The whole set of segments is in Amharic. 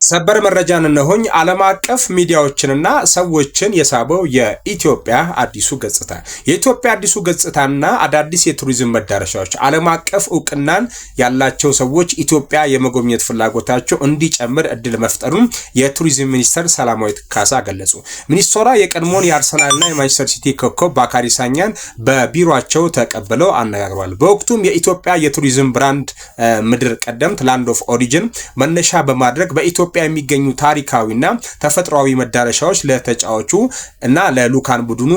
ሰበር መረጃን እነሆኝ ዓለም አቀፍ ሚዲያዎችንና ሰዎችን የሳበው የኢትዮጵያ አዲሱ ገጽታ የኢትዮጵያ አዲሱ ገጽታና አዳዲስ የቱሪዝም መዳረሻዎች ዓለም አቀፍ ዕውቅናን ያላቸው ሰዎች ኢትዮጵያ የመጎብኘት ፍላጎታቸው እንዲጨምር እድል መፍጠሩን የቱሪዝም ሚኒስተር ሰላማዊት ካሳ ገለጹ። ሚኒስትሯ የቀድሞውን የአርሰናልና የማንቸስተር ሲቲ ኮከብ ባካሪ ሳኛን በቢሮአቸው ተቀብለው አነጋግረዋል። በወቅቱም የኢትዮጵያ የቱሪዝም ብራንድ ምድር ቀደምት ላንድ ኦፍ ኦሪጅን መነሻ በማድረግ በኢትዮጵያ የሚገኙ ታሪካዊና ተፈጥሯዊ መዳረሻዎች ለተጫዋቹ እና ለሉካን ቡድኑ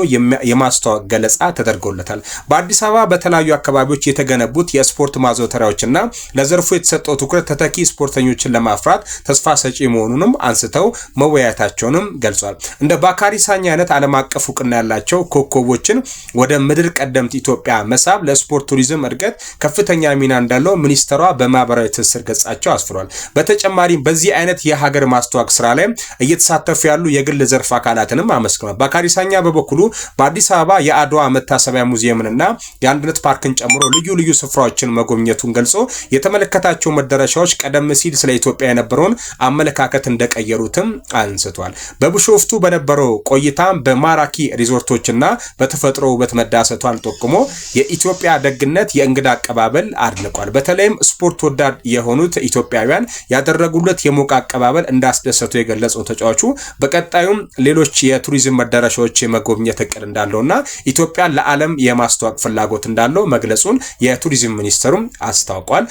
የማስተዋወቅ ገለጻ ተደርጎለታል። በአዲስ አበባ በተለያዩ አካባቢዎች የተገነቡት የስፖርት ማዘውተሪያዎችና ለዘርፉ የተሰጠው ትኩረት ተተኪ ስፖርተኞችን ለማፍራት ተስፋ ሰጪ መሆኑንም አንስተው መወያየታቸውንም ገልጿል። እንደ ባካሪ ሳኛ አይነት ዓለም አቀፍ ዕውቅና ያላቸው ኮከቦችን ወደ ምድር ቀደምት ኢትዮጵያ መሳብ ለስፖርት ቱሪዝም እድገት ከፍተኛ ሚና እንዳለው ሚኒስትሯ በማህበራዊ ትስስር ገጻቸው አስፍሯል። በተጨማሪም በዚህ አይነት የሀገር ማስተዋወቅ ስራ ላይ እየተሳተፉ ያሉ የግል ዘርፍ አካላትንም አመስግኗል። ባካሪ ሳኛ በበኩሉ በአዲስ አበባ የአድዋ መታሰቢያ ሙዚየምንና የአንድነት ፓርክን ጨምሮ ልዩ ልዩ ስፍራዎችን መጎብኘቱን ገልጾ የተመለከታቸው መዳረሻዎች ቀደም ሲል ስለ ኢትዮጵያ የነበረውን አመለካከት እንደቀየሩትም አንስቷል። በቢሾፍቱ በነበረው ቆይታ በማራኪ ሪዞርቶችና በተፈጥሮ ውበት መዳሰቷን ጠቁሞ የኢትዮጵያ ደግነት የእንግዳ አቀባበል አድንቋል። በተለይም ስፖርት ወዳድ የሆኑት ኢትዮጵያውያን ያደረጉለት የሞቃ አቀባበል እንዳስደሰቱ የገለጸው ተጫዋቹ በቀጣዩም ሌሎች የቱሪዝም መዳረሻዎች የመጎብኘት እቅድ እንዳለውና ኢትዮጵያን ለዓለም የማስተዋወቅ ፍላጎት እንዳለው መግለጹን የቱሪዝም ሚኒስትሩም አስታውቋል።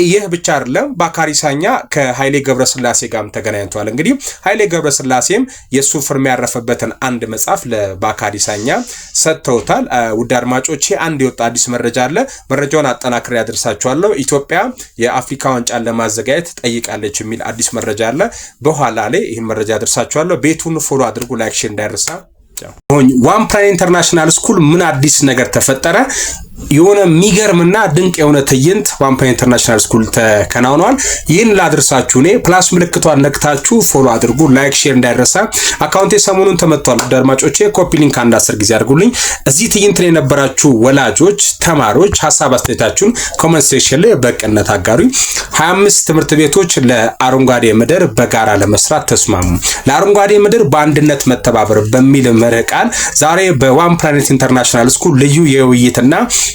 ይህ ብቻ አይደለም። ባካሪ ሳኛ ከኃይሌ ገብረስላሴ ጋርም ተገናኝቷል። እንግዲህ ኃይሌ ገብረስላሴም የሱ ፍርም ያረፈበትን አንድ መጽሐፍ ለባካሪ ሳኛ ሰጥተውታል። ውድ አድማጮቼ አንድ የወጣ አዲስ መረጃ አለ። መረጃውን አጠናክሬ ያደርሳችኋለሁ። ኢትዮጵያ የአፍሪካ ዋንጫን ለማዘጋጀት ጠይቃለች የሚል አዲስ መረጃ አለ። በኋላ ላይ ይሄን መረጃ አደርሳችኋለሁ። ቤቱን ፎሎ አድርጉ፣ ላይክ ሼር እንዳይረሳ። ዋን ፕላኔት ኢንተርናሽናል ስኩል ምን አዲስ ነገር ተፈጠረ? የሆነ የሚገርምና ድንቅ የሆነ ትዕይንት ዋን ፕላኔት ኢንተርናሽናል ስኩል ተከናውኗል። ይህን ላድርሳችሁ እኔ ፕላስ ምልክቷን ነክታችሁ ፎሎ አድርጉ፣ ላይክ ሼር እንዳይረሳ። አካውንቴ ሰሞኑን ተመቷል። አድማጮቼ ኮፒ ሊንክ አንድ 10 ጊዜ አድርጉልኝ። እዚህ ትዕይንት ላይ የነበራችሁ ወላጆች፣ ተማሪዎች ሐሳብ አስተያየታችሁን ኮሜንት ሴክሽን ላይ በቅነት አጋሩኝ። 25 ትምህርት ቤቶች ለአረንጓዴ ምድር በጋራ ለመስራት ተስማሙ። ለአረንጓዴ ምድር በአንድነት መተባበር በሚል መርህ ቃል ዛሬ በዋን ፕላኔት ኢንተርናሽናል ስኩል ልዩ የውይይትና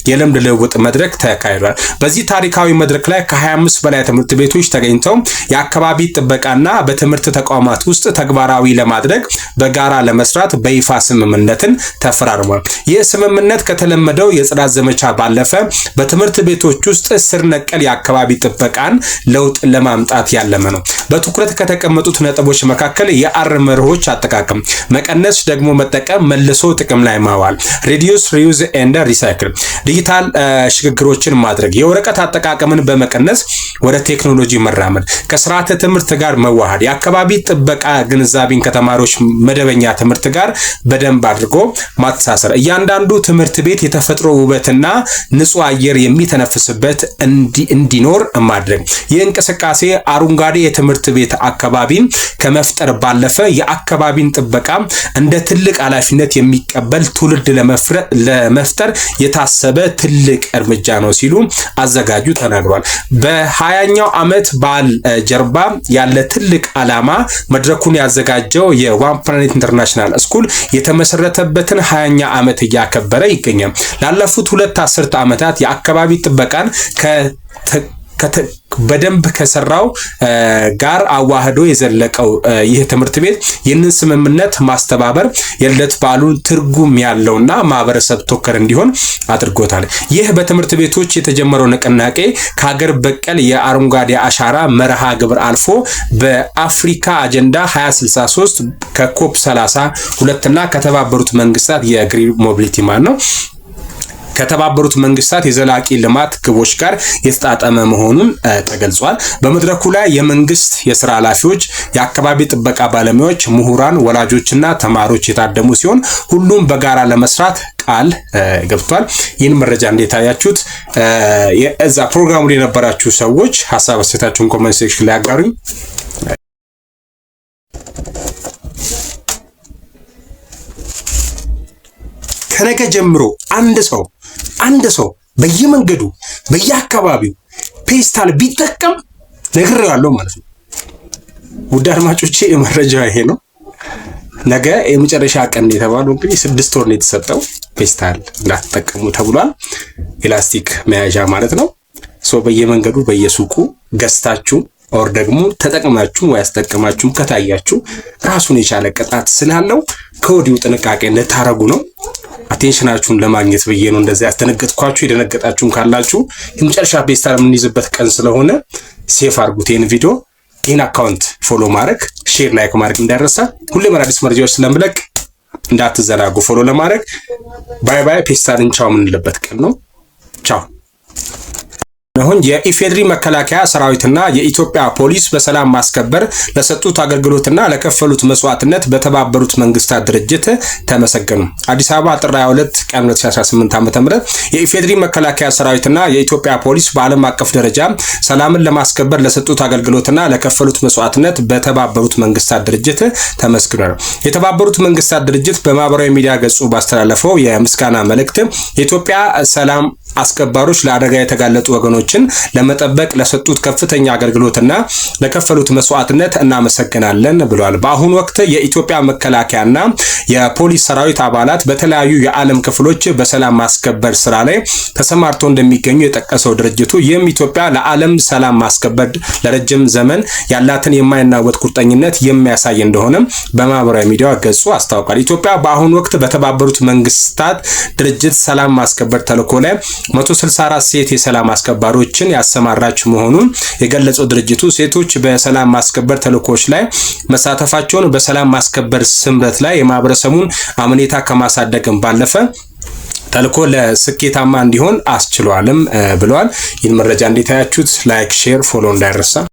የልምድ ልውውጥ መድረክ ተካሂዷል። በዚህ ታሪካዊ መድረክ ላይ ከ25 በላይ ትምህርት ቤቶች ተገኝተው የአካባቢ ጥበቃና በትምህርት ተቋማት ውስጥ ተግባራዊ ለማድረግ በጋራ ለመስራት በይፋ ስምምነትን ተፈራርሟል። ይህ ስምምነት ከተለመደው የጽዳት ዘመቻ ባለፈ በትምህርት ቤቶች ውስጥ ስር ነቀል የአካባቢ ጥበቃን ለውጥ ለማምጣት ያለመ ነው። በትኩረት ከተቀመጡት ነጥቦች መካከል የአር መርሆች አጠቃቀም መቀነስ፣ ደግሞ መጠቀም፣ መልሶ ጥቅም ላይ ማዋል፣ ሪዲዩስ ሪዩዝ ኤንድ ሪሳይክል፣ ዲጂታል ሽግግሮችን ማድረግ፣ የወረቀት አጠቃቀምን በመቀነስ ወደ ቴክኖሎጂ መራመድ፣ ከስርዓተ ትምህርት ጋር መዋሃድ፣ የአካባቢ ጥበቃ ግንዛቤን ከተማሪዎች መደበኛ ትምህርት ጋር በደንብ አድርጎ ማተሳሰር፣ እያንዳንዱ ትምህርት ቤት የተፈጥሮ ውበትና ንጹህ አየር የሚተነፍስበት እንዲኖር ማድረግ። ይህ እንቅስቃሴ አረንጓዴ የትምህርት ቤት አካባቢን ከመፍጠር ባለፈ የአካባቢን ጥበቃ እንደ ትልቅ ኃላፊነት የሚቀበል ትውልድ ለመፍጠር የታሰበ ትልቅ እርምጃ ነው ሲሉ አዘጋጁ ተናግሯል። በ20ኛው ዓመት በዓል ጀርባ ያለ ትልቅ ዓላማ መድረኩን ያዘጋጀው የዋን ፕላኔት ኢንተርናሽናል ስኩል የተመሰረተበትን 20ኛ ዓመት እያከበረ ይገኛል። ላለፉት 2 አስርት ዓመታት የአካባቢ ጥበቃን በደንብ ከሰራው ጋር አዋህዶ የዘለቀው ይህ ትምህርት ቤት ይህንን ስምምነት ማስተባበር የልደት በዓሉን ትርጉም ያለውና ማህበረሰብ ተኮር እንዲሆን አድርጎታል። ይህ በትምህርት ቤቶች የተጀመረው ንቅናቄ ከሀገር በቀል የአረንጓዴ አሻራ መርሃ ግብር አልፎ በአፍሪካ አጀንዳ 2063 ከኮፕ 32 እና ከተባበሩት መንግስታት የግሪን ሞቢሊቲ ነው ከተባበሩት መንግስታት የዘላቂ ልማት ግቦች ጋር የተጣጣመ መሆኑን ተገልጿል። በመድረኩ ላይ የመንግስት የሥራ ኃላፊዎች፣ የአካባቢ ጥበቃ ባለሙያዎች፣ ምሁራን፣ ወላጆችና ተማሪዎች የታደሙ ሲሆን ሁሉም በጋራ ለመስራት ቃል ገብቷል። ይህን መረጃ እንዴት አያችሁት? የዛ ፕሮግራሙ ላይ የነበራችሁ ሰዎች ሐሳብ አስተያየታችሁን ኮሜንት ሴክሽን ላይ አጋሩኝ። ከነገ ጀምሮ አንድ ሰው በየመንገዱ በየአካባቢው ፔስታል ቢጠቀም ነግሬዋለሁ ማለት ነው። ውድ አድማጮቼ መረጃው ይሄ ነው። ነገ የመጨረሻ ቀን የተባለው እንግዲህ 6 ወር ነው የተሰጠው። ፌስታል እንዳትጠቀሙ ተብሏል። ኤላስቲክ መያዣ ማለት ነው። በየመንገዱ በየሱቁ ገዝታችሁ ኦር ደግሞ ተጠቅማችሁ ወይ አስጠቀማችሁ ከታያችሁ ራሱን የቻለ ቅጣት ስላለው ከወዲሁ ጥንቃቄ እንድታረጉ ነው። አቴንሽናችሁን ለማግኘት ብዬ ነው እንደዚህ ያስተነገጥኳችሁ። የደነገጣችሁም ካላችሁ የመጨረሻ ፌስታል የምንይዝበት ቀን ስለሆነ ሴፍ አድርጉት ይህን ቪዲዮ። ይህን አካውንት ፎሎ ማድረግ፣ ሼር፣ ላይክ ማድረግ እንዳይረሳ። ሁሌም አዳዲስ መረጃዎች ስለምለቅ እንዳትዘናጉ ፎሎ ለማድረግ። ባይ ባይ። ፌስታልን ቻው የምንልበት ቀን ነው። ቻው። አሁን የኢፌድሪ መከላከያ ሰራዊትና የኢትዮጵያ ፖሊስ በሰላም ማስከበር ለሰጡት አገልግሎትና ለከፈሉት መስዋዕትነት በተባበሩት መንግስታት ድርጅት ተመሰገኑ። አዲስ አበባ ጥር 22 ቀን 2018 ዓ.ም የኢፌድሪ መከላከያ ሰራዊትና የኢትዮጵያ ፖሊስ በዓለም አቀፍ ደረጃ ሰላምን ለማስከበር ለሰጡት አገልግሎትና ለከፈሉት መስዋዕትነት በተባበሩት መንግስታት ድርጅት ተመስግኗል። የተባበሩት መንግስታት ድርጅት በማህበራዊ ሚዲያ ገጹ ባስተላለፈው የምስጋና መልእክት የኢትዮጵያ ሰላም አስከባሪዎች ለአደጋ የተጋለጡ ወገኖችን ለመጠበቅ ለሰጡት ከፍተኛ አገልግሎትና ለከፈሉት መስዋዕትነት እናመሰግናለን ብለዋል። በአሁኑ ወቅት የኢትዮጵያ መከላከያና የፖሊስ ሰራዊት አባላት በተለያዩ የዓለም ክፍሎች በሰላም ማስከበር ስራ ላይ ተሰማርተው እንደሚገኙ የጠቀሰው ድርጅቱ ይህም ኢትዮጵያ ለዓለም ሰላም ማስከበር ለረጅም ዘመን ያላትን የማይናወጥ ቁርጠኝነት የሚያሳይ እንደሆነ በማህበራዊ ሚዲያ ገጹ አስታውቋል። ኢትዮጵያ በአሁኑ ወቅት በተባበሩት መንግስታት ድርጅት ሰላም ማስከበር ተልዕኮ ላይ 164 ሴት የሰላም አስከባሪዎችን ያሰማራች መሆኑን የገለጸው ድርጅቱ ሴቶች በሰላም ማስከበር ተልዕኮች ላይ መሳተፋቸውን በሰላም ማስከበር ስምረት ላይ የማህበረሰቡን አመኔታ ከማሳደግም ባለፈ ተልዕኮ ለስኬታማ እንዲሆን አስችሏልም ብለዋል። ይህን መረጃ እንዴት አያችሁት? ላይክ፣ ሼር፣ ፎሎ እንዳይረሳ።